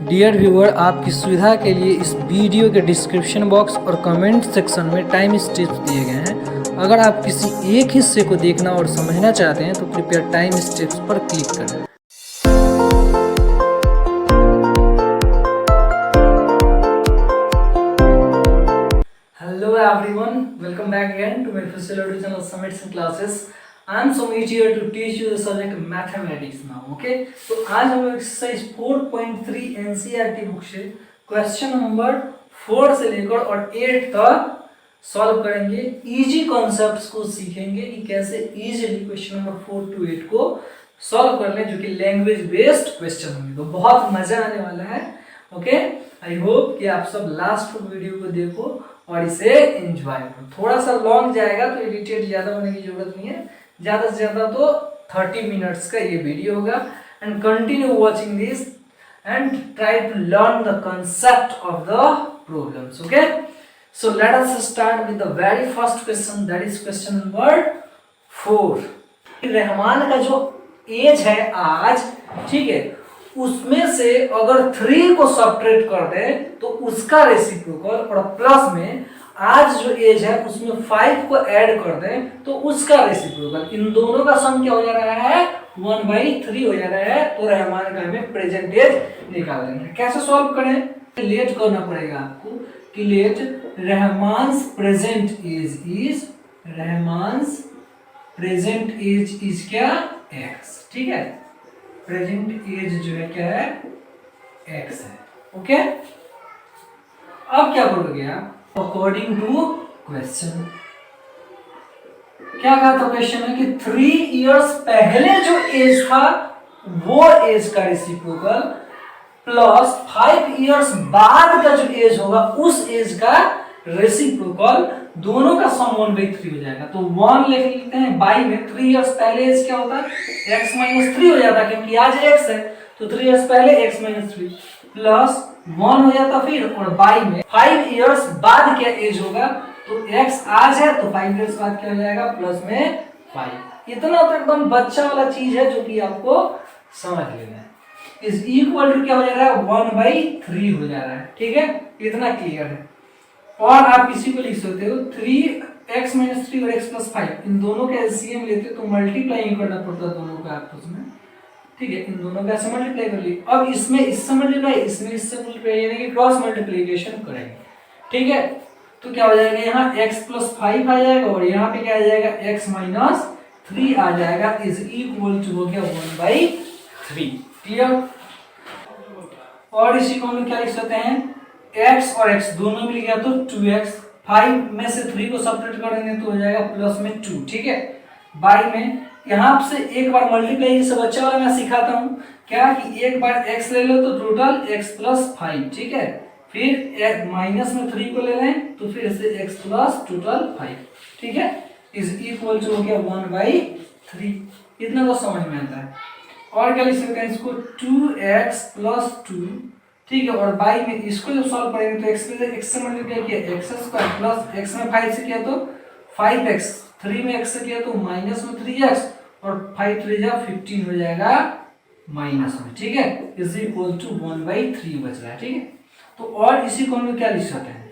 Dear viewer, आपकी सुविधा के लिए इस वीडियो के डिस्क्रिप्शन बॉक्स और कमेंट सेक्शन में टाइम स्टेप्स दिए गए हैं। अगर आप किसी एक हिस्से को देखना और समझना चाहते हैं तो कृपया टाइम स्टेप्स पर क्लिक करें। Hello everyone, welcome back again to my facility channel Summits and Classes. I am Sumit here to teach you the subject mathematics now. Okay, तो आज हम लोग एक्सरसाइज 4.3 NCERT बुक से क्वेश्चन नंबर 4 से लेकर और 8 तक सॉल्व करेंगे। इजी कॉन्सेप्ट्स को सीखेंगे कि कैसे इजीली क्वेश्चन नंबर 4 to 8 को सॉल्व कर लें, जो कि लैंग्वेज बेस्ड क्वेश्चन होंगे। तो बहुत मजा आने वाला है। ओके, आई होप कि आप सब लास्ट वीडियो को देखो और इसे एंजॉय करो। थोड़ा सा लॉन्ग जाएगा तो इरिटेट ज्यादा होने की जरूरत नहीं है, ज्यादा से ज्यादा तो 30 मिनट्स का ये वीडियो होगा। And continue watching this and try to learn the concept of the problems. Okay, so let us start with the very first question, that is question number 4। Rahman का जो एज है आज, ठीक है, उसमें से अगर 3 को सब्ट्रैक्ट कर दे तो उसका रेसिप्रोकल, और प्लस में आज जो एज है उसमें 5 को ऐड कर दे तो उसका रेसिप्रोकल, इन दोनों का सम क्या हो जा रहा है 1/3 हो जा रहा है। तो रहमान का हमें प्रेजेंट एज निकाल देना है। कैसे सॉल्व करें? लेट करना पड़ेगा आपको कि let Rahman's present age is, Rahman's present age is क्या, x। ठीक है, प्रेजेंट एज जो है क्या है, x है। ओके, अब क्या करोगे आप? अकॉर्डिंग टू क्वेश्चन, क्या कहा था क्वेश्चन में कि 3 इयर्स पहले जो एज था वो एज का रेसिप्रोकल प्लस 5 इयर्स बाद का जो एज होगा उस एज का रेसिप्रोकल, दोनों का सम 1/3 हो जाएगा। तो 1 लिख लेते हैं, बाई में 3 इयर्स पहले एज क्या होता है, x - 3 हो जाता है, क्योंकि आज x है तो 3 इयर्स पहले x - 3 प्लस 1 हो जाता फिर, और बाई में 5 इयर्स बाद क्या एज होगा, तो x आज है तो 5 इयर्स बाद क्या हो जाएगा, प्लस में 5। इतना तो एकदम बच्चा वाला चीज है जो कि आपको समझ लेना है। इज इक्वल टू क्या हो जा रहा है, 1/3 हो जा रहा है। ठीक है, इतना क्लियर है। और आप इसी को लिख सकते हो 3x - 3 और x + 5, इन दोनों का एलसीएम लेते तो मल्टीप्लाई करना पड़ता दोनों का आपस में। ठीक है, इन दोनों का ऐसे मल्टीप्लाई कर लिए। अब इसमें इससे मल्टीप्लाई, इसमें इससे मल्टीप्लाई, यानी कि क्रॉस मल्टीप्लिकेशन करेंगे। ठीक है, तो क्या हो जाएगा, यहाँ x + 5 आ जाएगा और यहाँ पे क्या आ जाएगा, x - 3 आ जाएगा। इज इक्वल टू हो गया 1/3। क्लियर? और इसी को हम क्या लिख सकते हैं, x और x दोनों मिल गया तो 2x, 5 में से 3 को सब्ट्रैक्ट कर देंगे तो हो जाएगा प्लस में 2। ठीक है, बाई में यहाँ से एक बार मल्टीप्लाई, जैसे बच्चा वाला मैं सिखाता हूँ क्या, कि एक बार x ले लो तो टोटल x + 5। ठीक है, फिर माइनस में 3 को ले लें तो फिर से x प्लस टोटल 5। ठीक है, इज इक्वल टू हो गया 1/3। इतना तो समझ में आता है। और क्या लिख सकते हैं इसको, 2x + 2। ठीक है, और बाई में इसको जब सॉल्व करेंगे तो x से मल्टीप्लाई किया x² प्लस x में 5 से किया तो 5x, 3 में x से किया तो माइनस में 3x, और 5 3 जा 15 हो जाएगा माइनस में। ठीक है, इज इक्वल टू 1/3 बच रहा है। ठीक है, तो और इसी को हम लोग क्या लिख सकते हैं,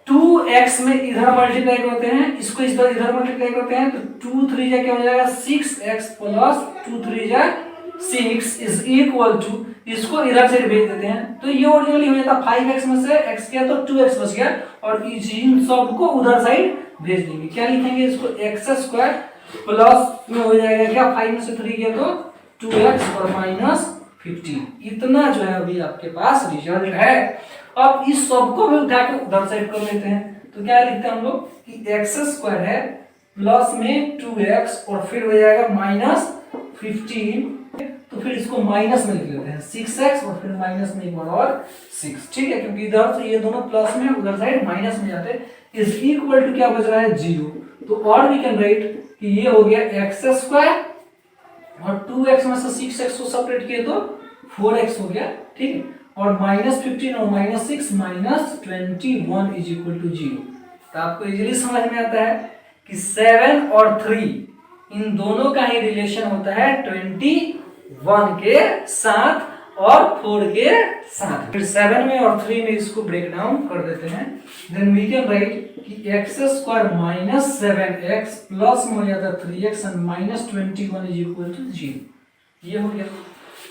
2x में इधर मल्टीप्लाई करते हैं, इसको इस बार इधर मल्टीप्लाई करते हैं तो 2 3 जा क्या हो जाएगा, 6x प्लस 2 3 जा 6 इज इक्वल टू, इसको इधर से भेज देते हैं तो ये ओरिजिनली हो जाता 5x में से x किया तो 2x बच गया, और इन सब को उधर साइड भेज देंगे। क्या लिखेंगे इसको, x² प्लस में हो जाएगा क्या, 5 में से 3 किया तो 2x और माइनस 15। इतना जो है अभी आपके पास रिजल्ट है। अब इस सब को भी उठा के उधर साइड कर लेते हैं तो क्या लिखते हैं हम लोग कि x² है प्लस में 2x और फिर हो जाएगा माइनस 15, तो फिर इसको माइनस में लिख लेते हैं 6x और फिर माइनस में एक बार और 6। ठीक है, क्योंकि इधर से ये दोनों प्लस में उधर साइड माइनस में जाते हैं। इज इक्वल टू क्या बच रहा है, 0। तो और वी कैन राइट कि ये हो गया x² और 2x में से 6x को सेपरेट किए तो 4x हो गया। ठीक है, और -15 और -6 -21 इज इक्वल टू 0। तो आपको इजीली समझ में आता है कि 7 और 3 इन दोनों का ही रिलेशन होता है 21 के साथ, और 4 के साथ। फिर 7 में और 3 में इसको ब्रेक डाउन कर देते हैं। देन वी कैन राइट कि x square minus 7x plus में हो जाता है 3x and minus 21 is equal to 0। ये हो गया।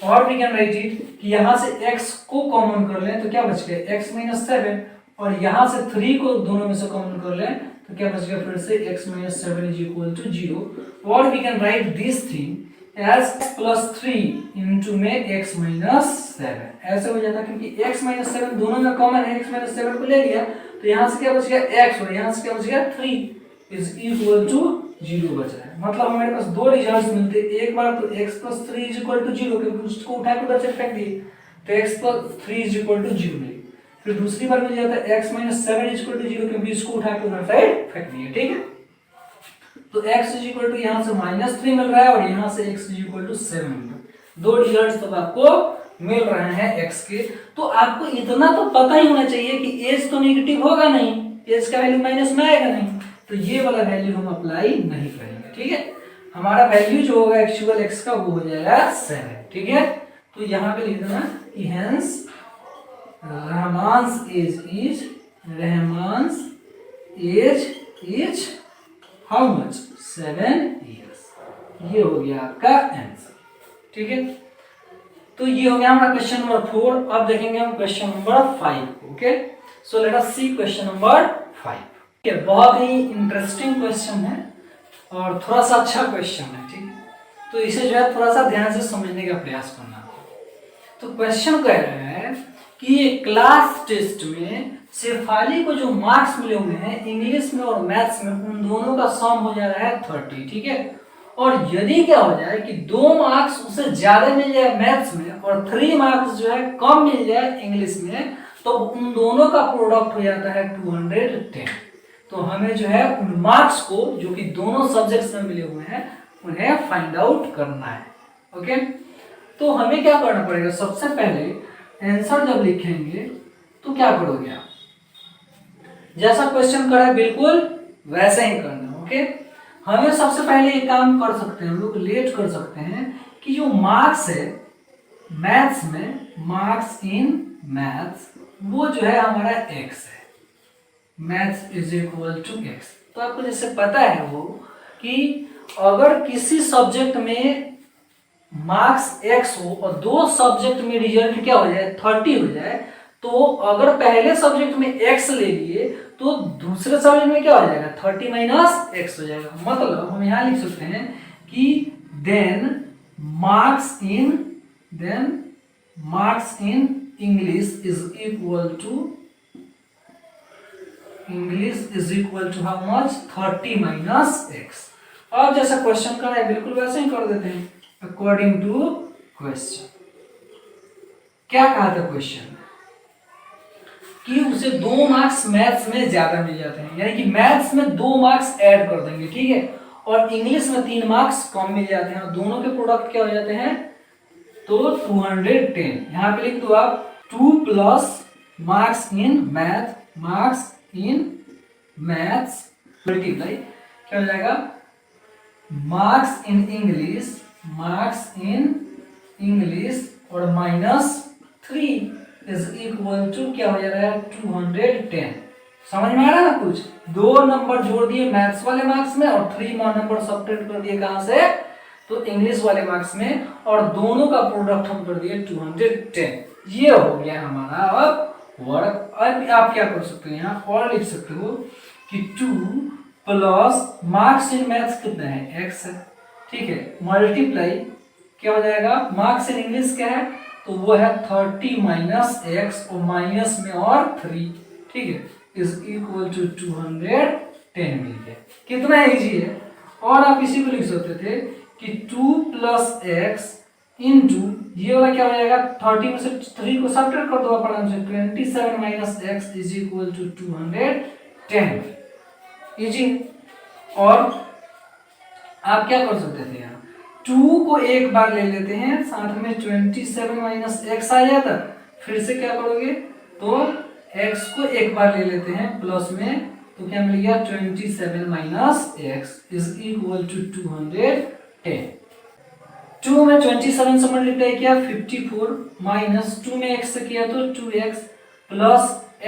और वी कैन राइट इट कि यहाँ से x को कॉमन कर लें तो क्या बच गया x माइनस 7, और यहाँ से 3 को दोनों में से कॉमन कर लें तो क्या बच गया फिर से x minus 7 is equal to 0। और we can write this thing as x plus 3 into में x माइनस 7 ऐसे हो जाता, क्योंकि x माइनस 7 दोनों में कॉमन है, x माइनस 7 को ले लिया तो यहाँ से क्या बच गया x और यहाँ से क्या बच गया 3 इज इक्वल टू 0 बच रहा है। मतलब हमारे पास दो रिजल्ट मिलते हैं, एक बार तो x plus 3 is equal to 0 क्योंकि उसको उठा के उधर से फेंक दिए तो x plus 3 is equal to 0 मिली। फिर दूसरी बार मिल जाता है x minus 7 is equal to 0 क्योंकि इसको उठा के उधर साइड फेंक दिए। ठीक है, तो x इज इक्वल टू यहाँ से माइनस 3 मिल रहा है और यहाँ से x इज इक्वल टू 7 मिल रहा है। दो रिजल्ट तो आपको मिल रहे हैं x के। तो आपको इतना तो पता ही होना चाहिए कि एज तो नेगेटिव होगा नहीं, एज का वैल्यू माइनस में आएगा नहीं, तो ये वाला वैल्यू हम अप्लाई नहीं करेंगे। ठीक है, हमारा वैल्यू जो होगा एक्चुअल x का वो हो जाएगा 7। ठीक है, तो यहाँ पे लिख देना कि hence Rahman's age is how much 7 years। ये हो गया आपका आंसर। ठीक है, तो ये हो गया हमारा क्वेश्चन नंबर 4। अब देखेंगे हम question number 5। Okay, so let us see question number 5। बहुत ही इंटरेस्टिंग क्वेश्चन है और थोड़ा सा अच्छा क्वेश्चन है। ठीक है, तो इसे जो है थोड़ा सा ध्यान से समझने का प्रयास करना। तो क्वेश्चन कह रहा है कि ये क्लास टेस्ट में शेफाली को जो मार्क्स मिले हुए हैं इंग्लिश में और मैथ्स में, उन दोनों का सम हो जा रहा है 30। ठीक है, और यदि क्या हो जाए कि 2 मार्क्स उसे ज्यादा मिल जाए मैथ्स में और 3 मार्क्स जो है कम मिल जाए इंग्लिश में, तो उन दोनों का प्रोडक्ट हो जाता है 210। तो हमें जो है उन मार्क्स को जो कि दोनों सब्जेक्ट्स में मिले हुए हैं उन्हें फाइंड आउट करना है। ओके, तो हमें क्या करना पड़ेगा, सबसे पहले आंसर जब लिखेंगे तो क्या करोगे आप, जैसा क्वेश्चन करा है बिल्कुल वैसे ही करना। ओके, हमें सबसे पहले एक काम कर सकते हैं, हम लोग लेट कर सकते हैं कि जो मार्क्स है मैथ्स में, मार्क्स इन मैथ्स वो जो है हमारा x है, maths is equal to x। तो आपको जैसे पता है वो कि अगर किसी सब्जेक्ट में मार्क्स x हो और 2 सब्जेक्ट में रिजल्ट क्या हो जाए 30 हो जाए, तो अगर पहले सब्जेक्ट में x ले लिए तो दूसरे सब्जेक्ट में क्या हो जाएगा 30 माइनस x हो जाएगा। मतलब हम यहाँ लिख सकते हैं कि then marks in English is equal to how much 30 minus x। अब जैसा क्वेश्चन कर रहा है बिल्कुल वैसे ही कर देते हैं अकॉर्डिंग टू क्वेश्चन। क्या कहा था क्वेश्चन कि उसे 2 मार्क्स मैथ्स में ज्यादा मिल जाते हैं, यानी कि मैथ्स में 2 मार्क्स ऐड कर देंगे। ठीक है, और इंग्लिश में 3 मार्क्स कम मिल जाते हैं और दोनों के प्रोडक्ट क्या हो जाते हैं तो 210। यहाँ पे लिख दो आप 2 plus marks in maths multiply क्या हो जाएगा मार्क्स इन इंग्लिश और माइनस 3 इज इक्वल टू क्या हो जा रहा है 210। समझ में आ रहा है ना, कुछ 2 नंबर जोड़ दिए मैथ्स वाले मार्क्स में और 3 नंबर सब्ट्रैक्ट कर दिए कहां से तो इंग्लिश वाले मार्क्स में, और दोनों का प्रोडक्ट हम कर दिए 210। ये हो गया हमारा अब वर्क। अब आप क्या कर सकते हो यहाँ और लिख सकते हो कि 2 प्लस मार्क्स इन मैथ्स कितना है x है। ठीक है, मल्टीप्लाई क्या हो जाएगा मार्क्स इन इंग्लिश क्या है तो वो है 30 माइनस x और माइनस में और 3। ठीक है, इज इक्वल टू 210 मिल गया। कितना इजी है। और आप इसी को लिख सकते थे कि 2 प्लस एक्स इंटू ये वाला क्या हो जाएगा 30 में से 3 को सब्ट्रैक्ट कर दो आराम से 27 minus x is equal to 210। Easy. और आप क्या कर सकते थे यहाँ 2 को एक बार ले लेते हैं साथ में 27 माइनस एक्स आ जाता, फिर से क्या करोगे तो x को एक बार ले लेते हैं प्लस में तो क्या मिल गया 27 minus x is equal to 210। 2 में 27 से मल्टीप्लाई किया 54 माइनस 2 में x से किया तो 2x प्लस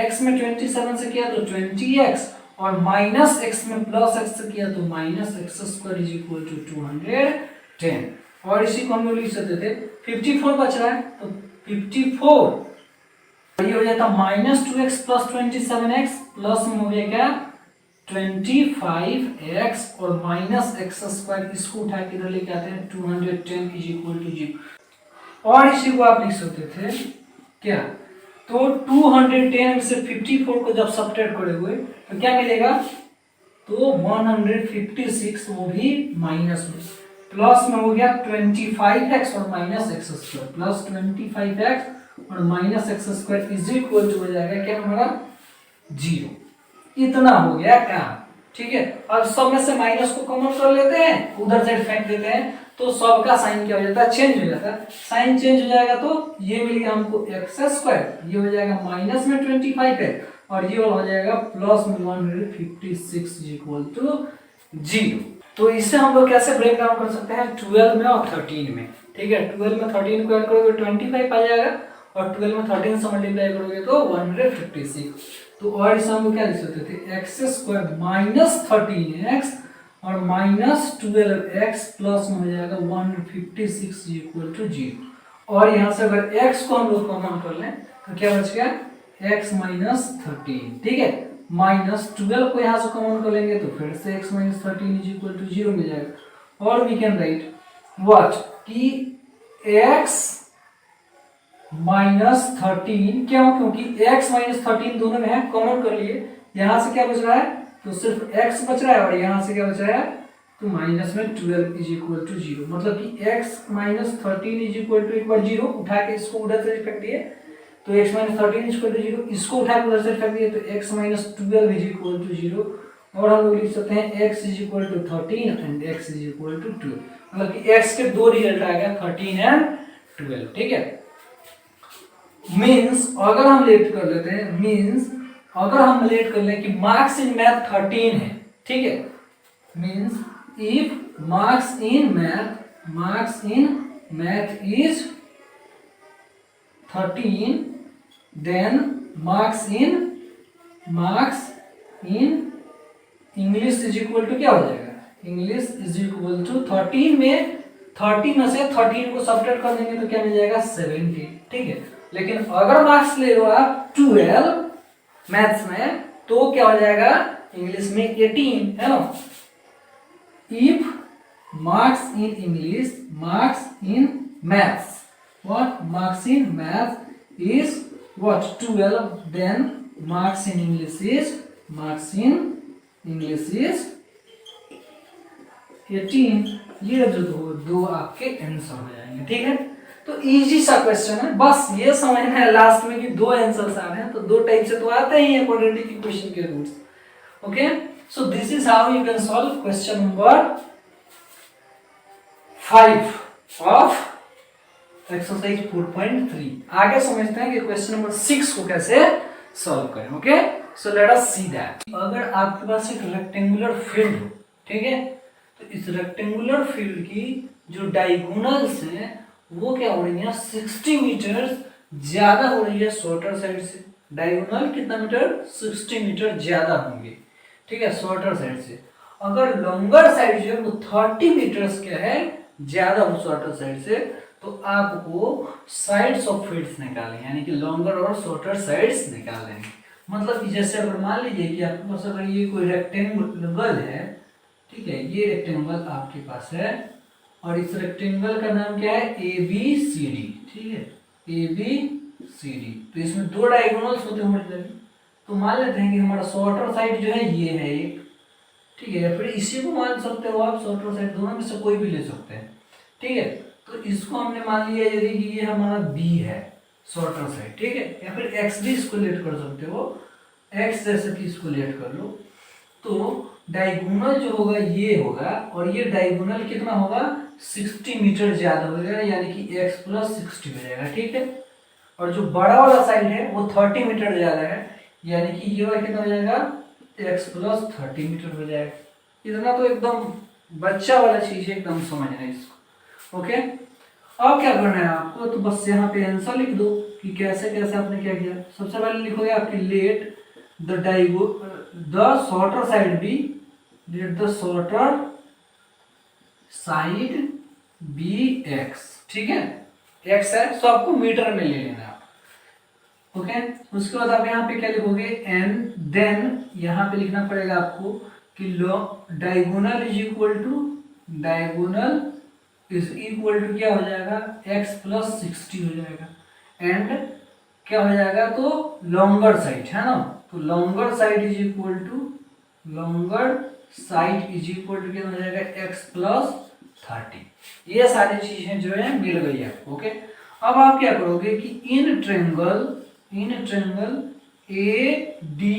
x में 27 से किया तो 20x और माइनस x में प्लस x से किया तो minus x square is equal to 210। और इसी को हम लोग लिख सकते थे 54 बच रहा है तो 54 ये हो जाता minus 2x plus 27x plus में हो गया क्या 25x और माइनस एक्स स्क्वायर, इसको उठा के इधर लेके आते हैं 210 इज इक्वल टू 0। और इसी को आप लिख सकते थे क्या, तो 210 में से 54 को जब सब्ट्रैक्ट करोगे तो क्या मिलेगा, तो 156 वो भी माइनस में, प्लस में हो गया 25x और minus x square plus 25x और minus x square is equal to हो जाएगा क्या हमारा 0। इतना हो गया काम, ठीक है। अब सब में से माइनस को कॉमन कर लेते हैं, उधर साइड फेंक देते हैं तो सब का साइन क्या हो जाता है, चेंज हो जाता है। साइन चेंज हो जाएगा तो ये मिल गया हमको एक्स स्क्वायर, ये हो जाएगा माइनस में 25 है और ये हो जाएगा प्लस में 156 इक्वल टू 0। तो इससे हम लोग कैसे ब्रेक डाउन कर सकते हैं 12 में और 13 में, ठीक है। 12 में 13 को ऐड करोगे 25 आ जाएगा और 12 में 13 से मल्टीप्लाई करोगे तो 156। तो और इसे हम लोग क्या लिख सकते थे एक्स स्क्वायर माइनस 13x और माइनस 12x प्लस में हो जाएगा 156 इक्वल टू 0। और यहाँ से अगर x को हम लोग कॉमन कर लें तो क्या बच गया x माइनस 13, ठीक है। माइनस 12 को यहाँ से कॉमन कर लेंगे तो फिर से x minus 13 is equal to 0 मिल जाएगा। और वी कैन राइट व्हाट कि x माइनस 13 क्यों, क्योंकि x माइनस 13 दोनों में है, कॉमन कर लिए। यहाँ से क्या बच रहा है तो सिर्फ x बच रहा है और यहाँ से क्या बच रहा है तो माइनस में 12 इज इक्वल टू 0, मतलब कि x minus 13 is equal to एक बार 0 उठा के इसको उधर से फेंक दिए तो x minus 13 is equal to 0, इसको उठा के उधर से फेंक दिए तो x minus 12 is equal to 0। और हम लोग लिख सकते हैं x is equal to 13 and x is equal to 12, मतलब कि x के दो रिजल्ट आ गया 13 एंड 12, ठीक है। मीन्स अगर हम लेट कर लेते हैं, मीन्स अगर हम लेट कर लें कि मार्क्स इन मैथ 13 है, ठीक है। Means if marks in math is 13 then marks in English is equal to क्या हो जाएगा, इंग्लिश इज इक्वल टू 13 में 30 में से 13 को सब्ट्रैक्ट कर देंगे तो क्या मिल जाएगा 70, ठीक है। लेकिन अगर मार्क्स ले लो आप 12 मैथ्स में तो क्या हो जाएगा इंग्लिश में 18, है ना। If marks in English, marks in maths, what marks in math is what 12 then marks in English is 18। ये जो दो आपके आंसर हो जाएंगे, ठीक है। तो इजी सा क्वेश्चन है, बस ये समझना है लास्ट में कि दो आंसर्स आ रहे हैं तो दो टाइप से तो आते ही हैं क्वाड्रेटिक इक्वेशन के roots. Okay, so this is how you can solve question number 5 of exercise 4.3। आगे समझते हैं कि क्वेश्चन नंबर 6 को कैसे सॉल्व करें। Okay, so let us see that. अगर आपके पास एक रेक्टेंगुलर फील्ड हो, ठीक है, तो इस रेक्टेंगुलर फील्ड की जो डायगोनल्स हैं वो क्या हो रही है 60 मीटर ज्यादा हो रही है शॉर्टर साइड से। डायगोनल कितना मीटर 60 मीटर ज्यादा होंगे, ठीक है, शॉर्टर साइड से। अगर लॉन्गर साइड जो है वो 30 मीटर्स क्या है ज्यादा हो शॉर्टर साइड से, तो आपको साइड्स ऑफ फील्ड्स निकालें, यानी कि लॉन्गर और शॉर्टर साइड्स निकालेंगे। मतलब कि जैसे अगर मान लीजिए कि आपके पास अगर ये कोई रेक्टेंगल है, ठीक है, ये रेक्टेंगल आपके पास है और इस रेक्टेंगल का नाम क्या है ABCD, ठीक है, ABCD। तो इसमें दो डायगोनल्स होते हैं, तो मान लेते हैं कि हमारा शॉर्टर साइड जो है ये है एक, ठीक है, या फिर इसी को मान सकते हो आप शॉर्टर साइड, दोनों में से कोई भी ले सकते हैं, ठीक है। तो इसको हमने मान लिया यदि कि ये हमारा B है शॉर्टर साइड, ठीक है, या फिर X भी इसको लेट कर सकते हो, X जैसे कि इसको लेट कर लो। तो डायगोनल जो होगा ये होगा और ये डायगोनल कितना होगा 60 मीटर ज्यादा हो जाएगा, यानी कि x प्लस 60 हो जाएगा, ठीक है। और जो बड़ा वाला साइड है वो 30 मीटर ज्यादा है, यानी कि ये वाला कितना हो जाएगा x प्लस 30 मीटर हो जाएगा। इतना तो एकदम बच्चा वाला चीज है, एकदम समझना है इसको। ओके, अब क्या करना है आपको, तो बस यहाँ पे आंसर लिख दो कि कैसे कैसे आपने क्या किया। सबसे पहले लिखोगे आपकी let the shorter side be, let the shorter side be x, ठीक है, एक्स है तो आपको मीटर में ले लेना है। ओके, उसके बाद आप यहाँ पे क्या लिखोगे, एंड देन यहाँ पे लिखना पड़ेगा आपको कि diagonal is equal to, diagonal is equal to क्या हो जाएगा, x प्लस 60 हो जाएगा, एंड क्या हो जाएगा, तो लॉन्गर साइड है ना, तो longer side is equal to, longer side is equal to क्या हो जाएगा, x प्लस 30। ये सारी चीजें जो है मिल गई आपको। ओके, अब आप क्या करोगे कि in triangle A D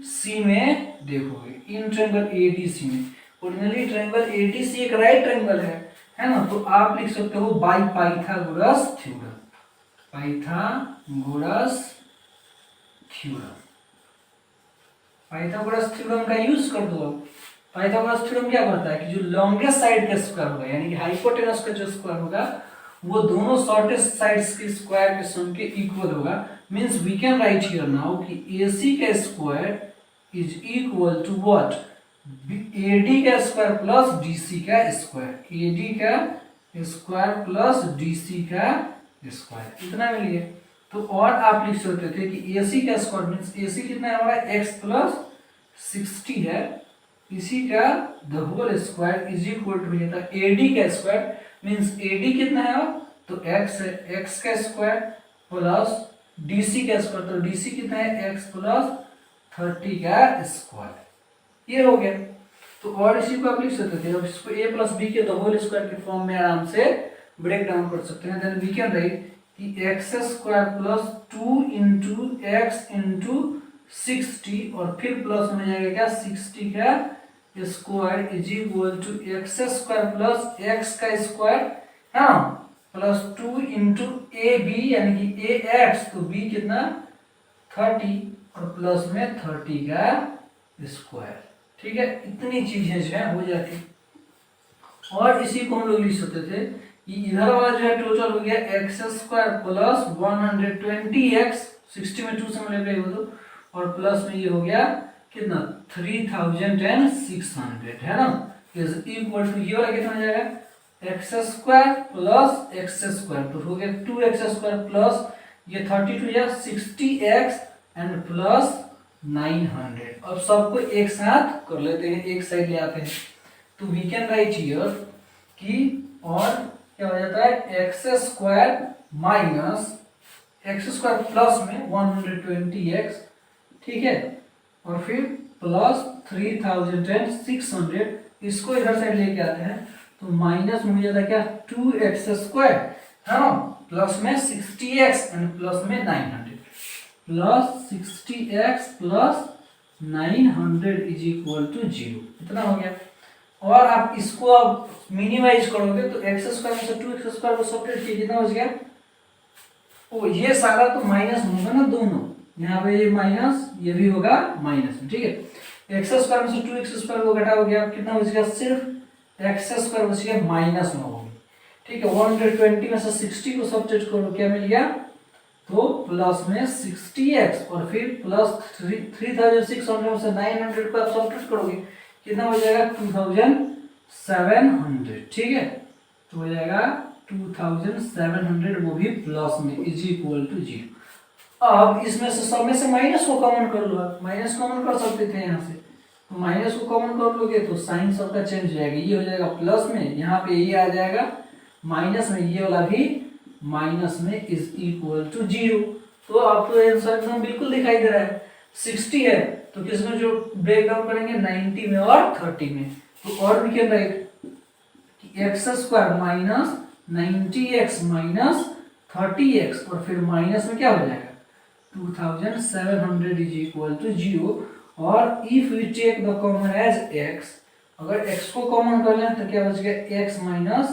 C में देखोगे, in triangle A D C में, originally triangle A D C एक राइट ट्रेंगल है ना, तो आप लिख सकते हो by Pythagoras theorem, Pythagoras theorem, Pythagoras theorem का यूज कर दो। पाइथागोरस थ्योरम क्या करता है कि जो लॉन्गेस्ट साइड का स्क्वायर होगा, यानी कि हाइपोटेनस का जो स्क्वायर होगा वो दोनों शॉर्टेस्ट साइड्स के स्क्वायर के सम के इक्वल होगा। Means we can write here now कि AC का square is equal to what, AD का स्क्वायर प्लस DC का स्क्वायर, AD का स्क्वायर प्लस DC का स्क्वायर, इतना मिलिए। तो और आप लिख सकते थे कि AC का स्क्वायर मींस AC कितना है हमारा, x प्लस 60 है, इसी का the whole square is equal to ये था AD का स्क्वायर, मींस AD कितना है, तो x है, x का स्क्वायर प्लस DC का स्क्वायर, तो DC कितना है, x प्लस 30 का स्क्वायर, ये हो गया। तो और इसी को आप लिख सकते थे, अब इसको a प्लस बी के द होल स्क्वायर के फॉर्म में आराम से ब्रेक डाउन कर सकते हैं। देन वी कैन राइट कि x square plus 2 into x into 60 और फिर प्लस में जाएगा क्या, 60 का square is equal to x square plus x का स्क्वायर है ना, प्लस 2 इंटू ए बी यानी कि ए एक्स, तो b कितना 30 और प्लस में 30 का स्क्वायर, ठीक है। इतनी चीजें जो है हो जाती। और इसी को हम लोग लिख सकते थे कि इधर वाला जो है टोटल हो गया एक्स स्क्वायर प्लस 120x, 60 में 2 से मल्टीप्लाई हो दो, और प्लस में ये हो गया कितना 3600 है ना, इज इक्वल टू ये वाला कितना हो जाएगा x square plus x square, तो हो गया 2x स्क्वायर प्लस ये 32 या 60x एंड प्लस 900। अब सबको एक साथ कर लेते हैं, एक साइड ले आते हैं, तो वी कैन राइट हियर कि और क्या हो जाता है x square minus x square plus में 120x, ठीक है, और फिर प्लस 3600, इसको इधर साइड लेके आते हैं तो माइनस में हो जाता है क्या 2x स्क्वायर है ना, प्लस में 60x एंड प्लस में 900, plus 60x plus 900 is equal to 0, इतना हो गया। और आप इसको अब मिनिमाइज करोगे तो एक्स स्क्वायर में से 2x स्क्वायर को सब्ट्रैक्ट कीजिए, कितना हो गया, ओ ये सारा तो माइनस होगा ना दोनों, यहाँ पे ये माइनस ये भी होगा माइनस, ठीक है। एक्स स्क्वायर में से 2x स्क्वायर को घटा हो गया, कितना बच गया, सिर्फ एक्स स्क्वायर बच गया माइनस में होगी, ठीक है। 120 में से 60 को सब्ट्रैक्ट करो, क्या मिल गया, तो प्लस में 60x और फिर प्लस 3600 में से 900 को आप सब्ट्रैक्ट करोगे, कितना हो जाएगा 2700, ठीक है, तो हो जाएगा 2700, वो भी प्लस में इज इक्वल टू 0। अब इसमें से सब में से माइनस को कॉमन कर लो, माइनस कॉमन कर सकते थे यहाँ से, तो माइनस को कॉमन कर लोगे तो साइन सबका चेंज हो जाएगा, ये हो जाएगा प्लस में, यहाँ पे ये आ जाएगा माइनस में, ये वाला भी माइनस में इज इक्वल टू 0। तो आपको आंसर एकदम बिल्कुल दिखाई दे रहा है, 60 है तो किसमें जो ब्रेक डाउन करेंगे 90 में और 30 में, तो और भी क्या राइट कि x square minus 90x minus 30x और फिर माइनस में क्या हो जाएगा 2700 इज इक्वल टू 0। और if we take the common as x, अगर x को कॉमन कर लें तो क्या बच गया x माइनस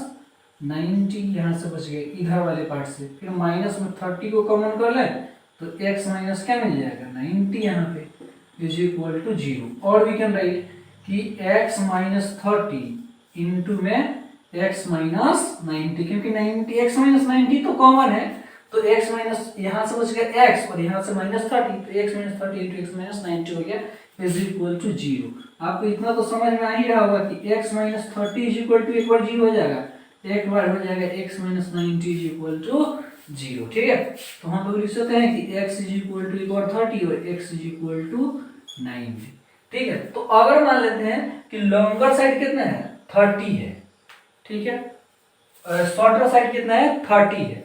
90, यहाँ से बच गए इधर वाले पार्ट से, फिर माइनस में 30 को कॉमन कर लें तो x माइनस क्या मिल जाएगा 90 यहाँ पे इज इक्वल टू 0। और वी कैन राइट कि x माइनस 30 इंटू में x माइनस 90, क्योंकि 90 x माइनस 90 तो कॉमन है, तो x माइनस यहाँ से बच गया x और यहाँ से माइनस 30, तो x minus 30 into x minus 90 हो गया इज इक्वल टू 0। आपको इतना तो समझ में आ ही रहा होगा कि x minus 30 is equal to एक बार 0 हो जाएगा, एक बार हो जाएगा x minus 90 is equal to 0। ठीक है, तो हम लोग लिख सकते हैं कि x इज इक्वल टू एक बार 30 और x इज इक्वल टू 90। ठीक है, तो अगर मान लेते हैं कि लॉन्गर साइड कितना है 30 है, ठीक है, शॉर्टर साइड कितना है 30 है,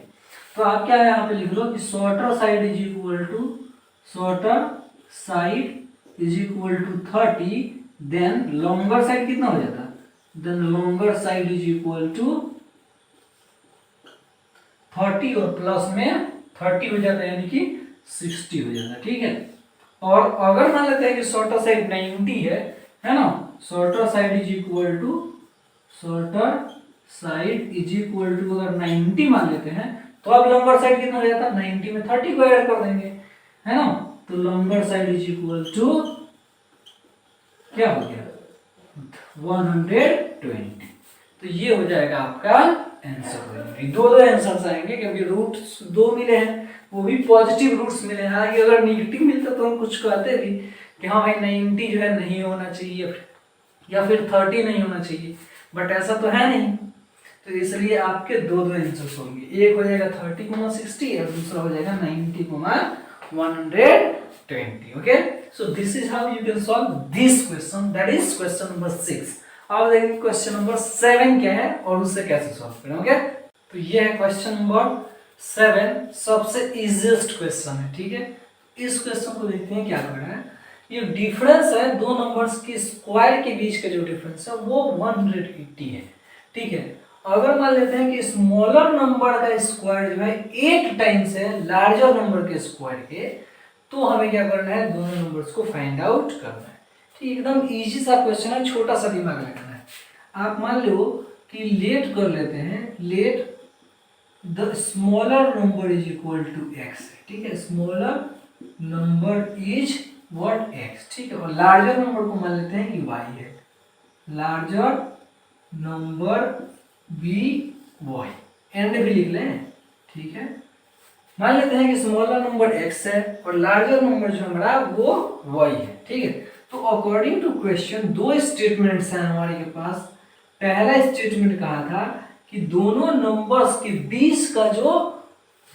तो आप क्या यहाँ पे लिख लो कि shorter side is equal to shorter side is equal to 30, then longer side कितना हो जाता, then longer side is equal to 30 और प्लस में 30 हो जाता है, यानी कि 60 हो जाता है। ठीक है, और अगर मान लेते हैं कि शॉर्टर साइड 90 है ना, shorter side is equal to shorter side is equal to अगर 90 मान लेते हैं तो अब लॉन्गर साइड कितना हो जाता है, 90 में 30 को ऐड कर देंगे, है ना, तो longer side is equal to क्या हो गया 120। तो ये हो जाएगा आपका आंसर। दो आंसर्स आएंगे क्योंकि रूट्स दो मिले हैं, वो भी पॉजिटिव रूट्स मिले हैं। हालांकि अगर निगेटिव मिलता तो हम कुछ कहते भी कि हाँ भाई 90 जो है नहीं होना चाहिए या फिर 30 नहीं होना चाहिए, बट ऐसा तो है नहीं, तो इसलिए आपके दो आंसर्स होंगे, एक हो जाएगा 30,60 और दूसरा हो जाएगा 90,120। Okay, so this is how you can solve this question, that is question number 6। अब देखिए क्वेश्चन नंबर 7 क्या है और उससे कैसे सॉल्व करें। ओके, तो ये है क्वेश्चन नंबर 7, सबसे इजीएस्ट क्वेश्चन है। ठीक है, इस क्वेश्चन को देखते हैं क्या कर रहा है। ये डिफरेंस है दो नंबर्स के स्क्वायर के बीच का जो डिफरेंस है वो 180 है। ठीक है, अगर मान लेते हैं कि स्मॉलर नंबर का स्क्वायर जो है 8 टाइम्स है लार्जर नंबर के स्क्वायर के, तो हमें क्या करना है, दोनों नंबर्स को फाइंड आउट करना है। ठीक, एकदम इजी सा क्वेश्चन है, छोटा सा दिमाग लगाना है। आप मान लो कि लेट कर लेते हैं, let the smaller number is equal to x. ठीक है, smaller number is what x. ठीक है, और लार्जर नंबर को मान लेते हैं कि वाई है, larger number be y, and भी लिख लें। ठीक है, मान लेते हैं कि स्मॉलर नंबर x है और लार्जर नंबर जो हमारा वो y है। ठीक है, तो अकॉर्डिंग टू क्वेश्चन दो स्टेटमेंट्स हैं हमारे के पास। पहला स्टेटमेंट कहा था कि दोनों नंबर्स के बीच का जो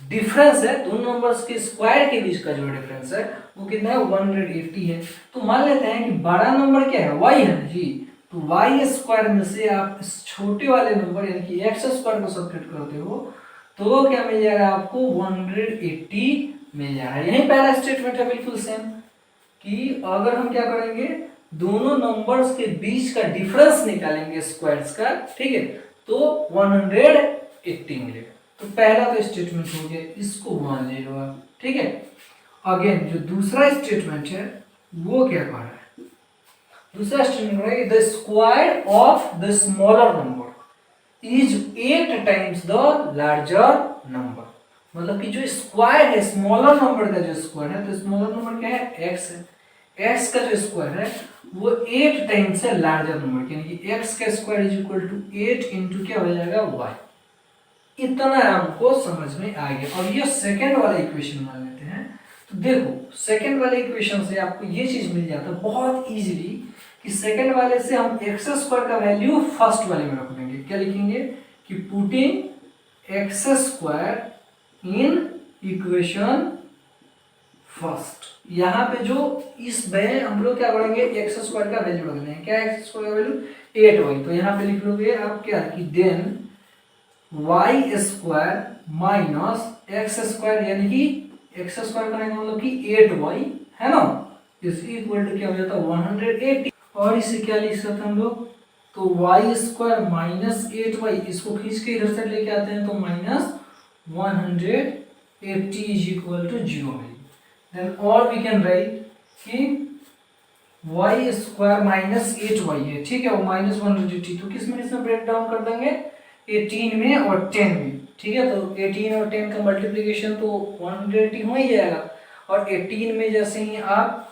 डिफरेंस है, दोनों नंबर्स के स्क्वायर के बीच का जो डिफरेंस है वो कितना है 180 है। तो मान लेते हैं कि बड़ा नंबर क्या है y है जी, तो y स्क्वायर में से आप इस छोटे वाले नंबर यानी कि x स्क्वायर को सब्ट्रैक्ट करते हो तो क्या मिल जाएगा आपको 180 मिल जाएगा। यही पहला स्टेटमेंट है बिल्कुल सेम, कि अगर हम क्या करेंगे दोनों नंबर्स के बीच का डिफरेंस निकालेंगे स्क्वायर्स का, ठीक है, तो 180 मिलेगा। तो पहला तो स्टेटमेंट हो गया, इसको मान ले लो आप। ठीक है, अगेन जो दूसरा स्टेटमेंट है वो क्या कह रहा है, दूसरा स्टेटमेंट है the square of the smaller number is 8 times the larger number. मतलब कि जो स्क्वायर है स्मॉलर नंबर का जो स्क्वायर है, तो स्मॉलर नंबर क्या है x है, x का जो स्क्वायर है वो 8 टाइम्स है लार्जर नंबर, यानी कि x का square is equal to 8 into क्या हो जाएगा y। इतना हमको समझ में आ गया। और ये सेकंड वाला इक्वेशन मान लेते हैं, तो देखो सेकंड वाले इक्वेशन से आपको ये चीज मिल जाता है बहुत इजीली कि सेकंड वाले से हम एक्स स्क्वायर का वैल्यू फर्स्ट वाले में रख देंगे। क्या लिखेंगे कि putting x square in equation first. यहाँ पे जो इस में हम लोग क्या करेंगे एक्स स्क्वायर का वैल्यू रख देंगे। क्या एक्स स्क्वायर का वैल्यू 8y, तो यहाँ पे लिख लोगे आप क्या कि then y square minus x square, यानी कि एक्स स्क्वायर करेंगे मतलब कि 8y है ना, इज इक्वल टू क्या हो जाता है 180। और इसे क्या लिख सकते हैं हम लोग, तो वाई स्क्वायर माइनस 8y, इसको खींच के इधर से लेके आते हैं तो माइनस 180 इज इक्वल टू 0 मिलेगी। देन और वी कैन राइट कि वाई स्क्वायर माइनस 8y है, ठीक है, और माइनस 180, तो किस में इसमें ब्रेक डाउन कर देंगे 18 में और 10 में। ठीक है, तो 18 और 10 का मल्टीप्लीकेशन तो 180 हो ही जाएगा, और 18 में जैसे ही आप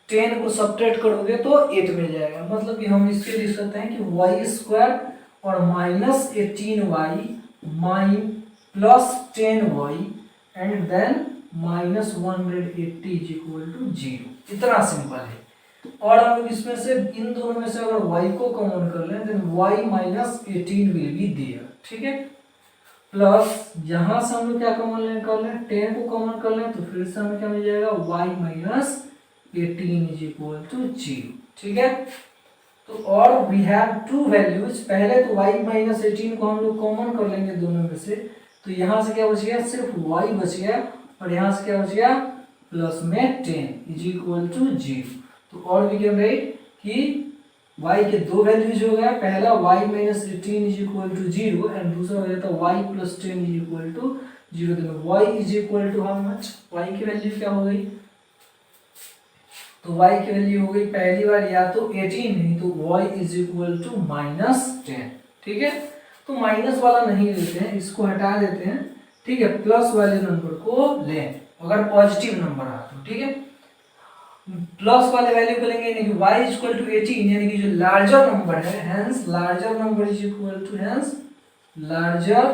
10 को सब्ट्रैक्ट करोगे तो 8 मिल जाएगा। मतलब कि हम इसके लिख सकते हैं कि वाई स्क्वायर और -18y plus 10y and then -180 is equal to 0। इतना सिंपल है। और हम लोग इसमें से इन दोनों में से अगर y को कॉमन कर लें then y -18 will be there, ठीक है। प्लस यहाँ से हम लोग क्या कॉमन कर लें, 10 को कॉमन कर लें तो फिर से हमें क्या मिल जाएगा y -18 इज इक्वल टू 0, ठीक है। तो और वी हैव टू वैल्यूज, पहले तो y -18 को हम लोग कॉमन कर लेंगे दोनों में से, तो यहाँ से क्या बच गया, सिर्फ y बच गया और यहाँ से क्या बच गया, प्लस में 10 इज इक्वल टू 0। तो और वी कैन राइट कि y के दो वैल्यूज हो गया, पहला y -18 is equal to 0 and दूसरा हो जाता है y plus 10 is equal to 0। तो y is equal to how much, y की वैल्यू क्या हो गई, तो y की वैल्यू हो गई पहली बार या तो 18 नहीं तो y इज इक्वल टू -10, ठीक है। तो माइनस वाला नहीं लेते हैं, इसको हटा देते हैं, ठीक है। प्लस वाले नंबर को लें अगर पॉजिटिव नंबर आ तो, ठीक है। प्लस वाले वैल्यू को लेंगे यानी कि y इज इक्वल टू 18 यानी कि जो लार्जर नंबर है, hence larger number is equal to, hence larger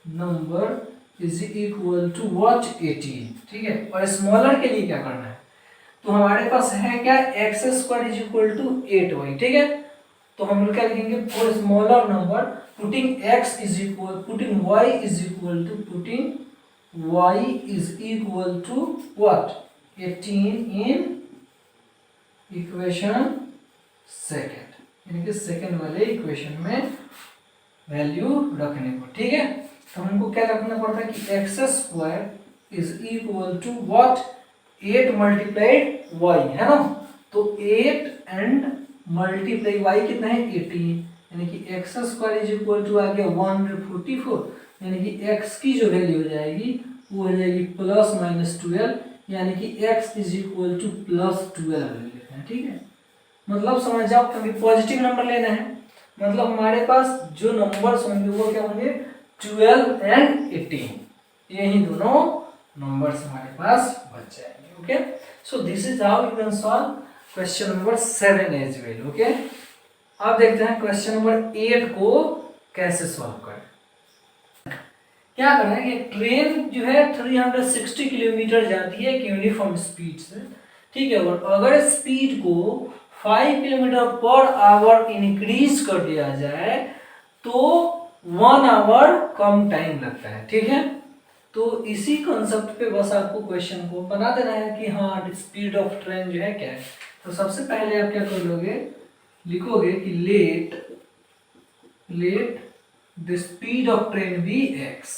number is equal to what, 18, ठीक है। और स्मॉलर के लिए क्या करना है, तो हमारे पास है क्या, x square is equal to 8y, ठीक है। तो हम लोग क्या लिखेंगे, for smaller number putting x is equal, putting y is equal to, putting y is equal to what, 18 in equation second, यानी कि सेकेंड वाले इक्वेशन में वैल्यू रखने को, ठीक है। तो हमको क्या रखना पड़ता है कि x square is equal to what, 8 multiplied y, है ना। तो 8 एंड मल्टीप्लाई y कितना है, 18, यानी कि x square is equal to आ गया 144, यानी कि x की जो वैल्यू हो जाएगी वो हो जाएगी ±12, यानी कि x इज इक्वल टू +12 लेते हैं, ठीक है। मतलब समझ जाओ कभी पॉजिटिव नंबर लेना है, मतलब हमारे पास जो नंबर्स होंगे वो क्या होंगे, 12 एंड 18, यही दोनों नंबर्स हमारे पास बच जाएंगे, okay. So this is how you can solve question number 7 as well, okay. अब देखते हैं क्वेश्चन नंबर 8 को कैसे सॉल्व करें। क्या करना है कि ट्रेन जो है 360 किलोमीटर जाती है एक यूनिफॉर्म स्पीड से, ठीक है। और अगर स्पीड को 5 किलोमीटर पर आवर इंक्रीज कर दिया जाए तो 1 आवर कम टाइम लगता है, ठीक है। तो इसी कॉन्सेप्ट पे बस आपको क्वेश्चन को बना देना है कि हाँ स्पीड ऑफ ट्रेन जो है क्या है। तो सबसे पहले आप क्या कर लोगे, लिखोगे कि let the speed of train be x,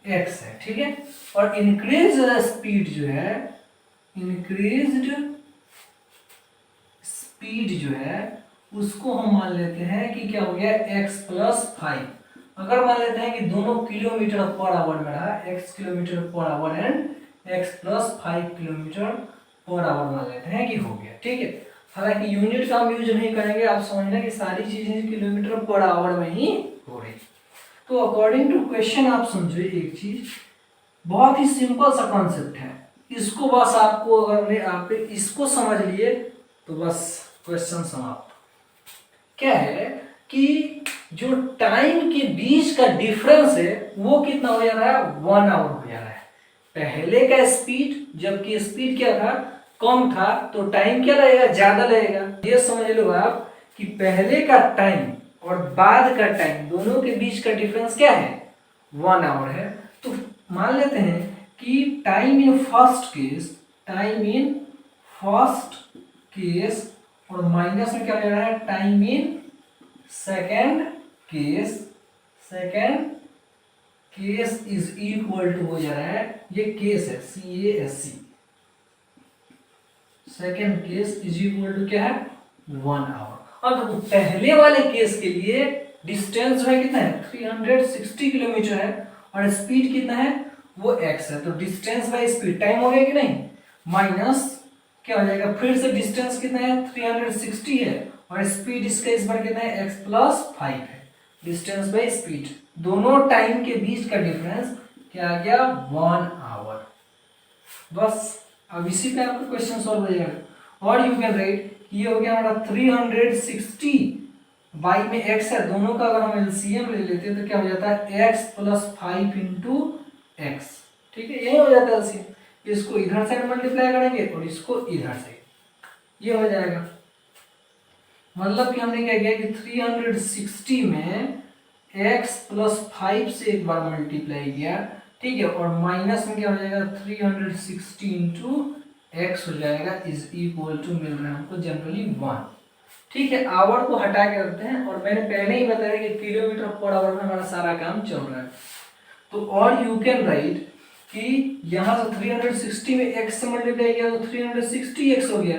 x है, ठीक है। और इंक्रीज स्पीड जो है, इंक्रीज्ड स्पीड जो है उसको हम मान लेते हैं कि क्या हो गया, x प्लस 5। अगर मान लेते हैं कि दोनों किलोमीटर पर आवर में रहा, x kilometre per hour and x plus 5 kilometre per hour मान लेते हैं कि हो गया, ठीक है। हालांकि यूनिट का हम यूज नहीं करेंगे, आप समझना कि सारी चीजें किलोमीटर पर आवर में ही हो रही। तो अकॉर्डिंग टू क्वेश्चन आप समझो एक चीज, बहुत ही सिंपल सा कॉन्सेप्ट है, इसको बस आपको अगर आप इसको समझ लिए तो बस क्वेश्चन समाप्त। क्या है कि जो टाइम के बीच का डिफरेंस है वो कितना हो जा रहा है, 1 आवर हो जा रहा है। पहले का स्पीड, जबकि स्पीड क्या था, कम था, तो टाइम क्या लगेगा, ज्यादा लगेगा। ये समझ लो आप कि पहले का टाइम और बाद का टाइम दोनों के बीच का डिफरेंस क्या है, 1 आवर है। तो मान लेते हैं कि time in first case, time in first case और माइनस में क्या हो रहा है, time in second case, second case is equal to हो जा रहा है, ये केस है CASC, second case is equal to क्या है, 1 आवर। अब पहले वाले केस के लिए डिस्टेंस है कितना है, 360 किलोमीटर है और स्पीड कितना है, वो x है। तो डिस्टेंस बाय स्पीड टाइम हो गया कि नहीं, माइनस क्या हो जाएगा, फिर से डिस्टेंस कितना है, 360 है और स्पीड इसका इस बार कितना है, x प्लस 5 है। डिस्टेंस बाय स्पीड, दोनों टाइम के बीच का डिफरेंस क्या आ गया, 1 आवर। बस अब इसी पे आपका क्वेश्चन सॉल्व हो जाएगा। और यू कैन राइट ये हो गया हमारा 360 बाई में x है, दोनों का अगर हम एलसीएम ले लेते हैं तो क्या हो जाता है x प्लस 5 इंटू एक्स। ठीक है, यही हो जाता है एलसीएम। इसको इधर साइड मल्टीप्लाई करेंगे और इसको इधर साइड, ये हो जाएगा। मतलब कि हमने क्या किया कि 360 में x प्लस 5 से एक बार मल्टीप्लाई किया, ठीक है, और माइनस में क्या हो जाएगा 360 इंटू एक्स हो जाएगा इज इक्वल टू मिल रहा है हमको जनरली 1। ठीक है, आवर को हटा के रखते हैं और मैंने पहले ही बताया कि किलोमीटर पर आवर में हमारा सारा काम चल रहा है। तो और यू कैन राइट कि यहाँ से 360 में x से मल्टीप्लाई किया तो 360x हो गया,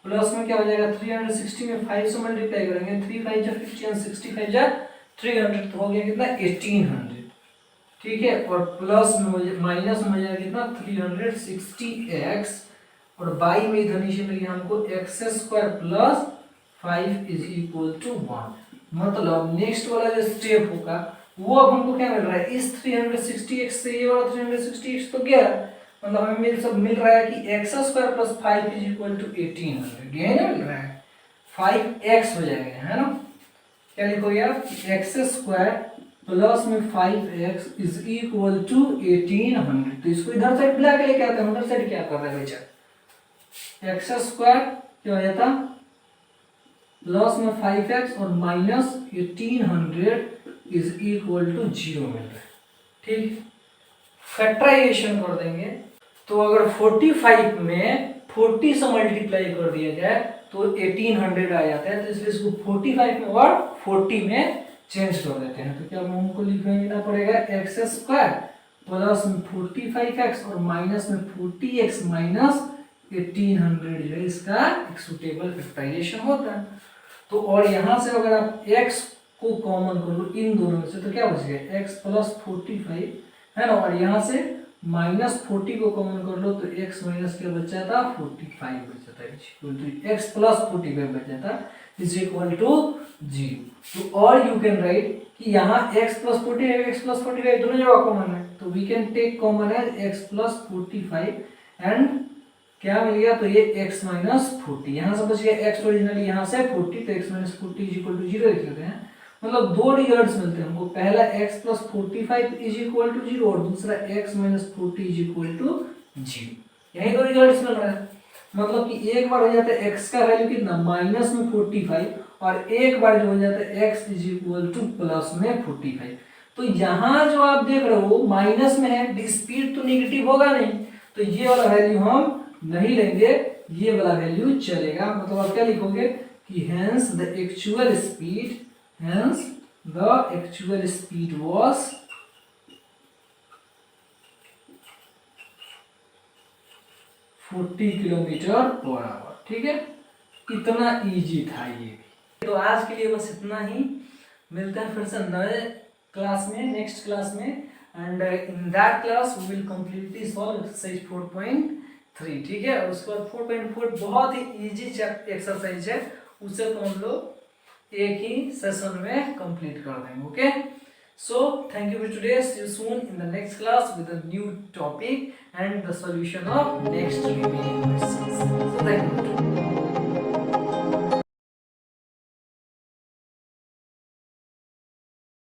प्लस में क्या हो जाएगा 360 में 5 से मल्टीप्लाई करेंगे 3 5 जा 50 और 65 जा 300 तो हो गया कितना 1800। ठीक है, और प्लस में माइनस में हो जाएगा कितना 360x और बाई में इधर नीचे मिल गया हमको x² plus 5 is equal to 1। मतलब नेक्स्ट वाला जो स्टेप होगा वो अब हमको क्या मिल रहा है, इस 360x से ये वाला 360x तो गया, मतलब हमें मिल रहा है कि x² plus 5 is equal to 1800, ये ना मिल रहा है 5x हो जाएगा, है ना। क्या लिखोगे आप, x² प्लस में 5x इज इक्वल टू 1800। तो इसको इधर साइड बुला के लेके आते हैं, उधर साइड क्या कर रहा है बेचा, x² क्या हो जाता प्लस में 5x और माइनस 1800 इज इक्वल टू 0 मिल रहा है। ठीक, फैक्टराइजेशन कर देंगे तो अगर 45 में 40 से मल्टीप्लाई कर दिया जाए तो 1800 आ जाता है, तो इसलिए इसको 45 में और 40 में चेंज कर देते हैं। तो क्या हमको लिखना पड़ेगा x² प्लस में 45x और माइनस में 40x माइनस 1800 जो है इसका एक सुटेबल फैक्टराइजेशन होता है। तो और यहाँ से अगर आप x को कॉमन कर लो इन दोनों में से तो क्या बच गया x प्लस 45 है ना, और यहाँ से माइनस 40 को कॉमन कर लो तो x माइनस क्या बच जाता 45 बच जाता है, x प्लस 45 बच जाता इज इक्वल टू 0। तो और यू कैन राइट कि यहाँ x प्लस 45 दोनों जगह कॉमन है, तो we can take common as x plus 45 and क्या मिल गया, तो ये x माइनस 40, यहाँ से बच गया x ओरिजिनली यहाँ से 40, तो x minus 40 is equal to 0 लिख लेते हैं। मतलब दो रिजल्ट्स मिलते हैं हमको, पहला x plus 45 is equal to 0 और दूसरा x minus 40 is equal to 0, यही दो रिजल्ट्स मिल रहा है। मतलब कि एक बार हो जाता है x का वैल्यू कितना माइनस में 45 और एक बार जो हो जाता है x is equal two plus में 45। तो यहाँ जो आप देख रहे हो माइनस में है, स्पीड तो नेगेटिव होगा नहीं, तो ये वाला वैल्यू हम नहीं लेंगे, ये वाला वैल्यू चलेगा। मतलब आप क्या लिखोगे कि hence the actual speed was 40 kilometre per hour. ठीक है, इतना इजी था ये भी। तो आज के लिए बस इतना ही, मिलते हैं फिर से नए क्लास में, नेक्स्ट क्लास में, and in that class we will completely solve exercise 4.3। ठीक है, और उसके बाद 4.4 बहुत ही इजी एक्सरसाइज है, उसे तो हम लोग एक ही सेशन में कंप्लीट कर देंगे। Okay, so thank you for today, see you soon in the next class with a new topic and the solution of next remaining questions. So thank you.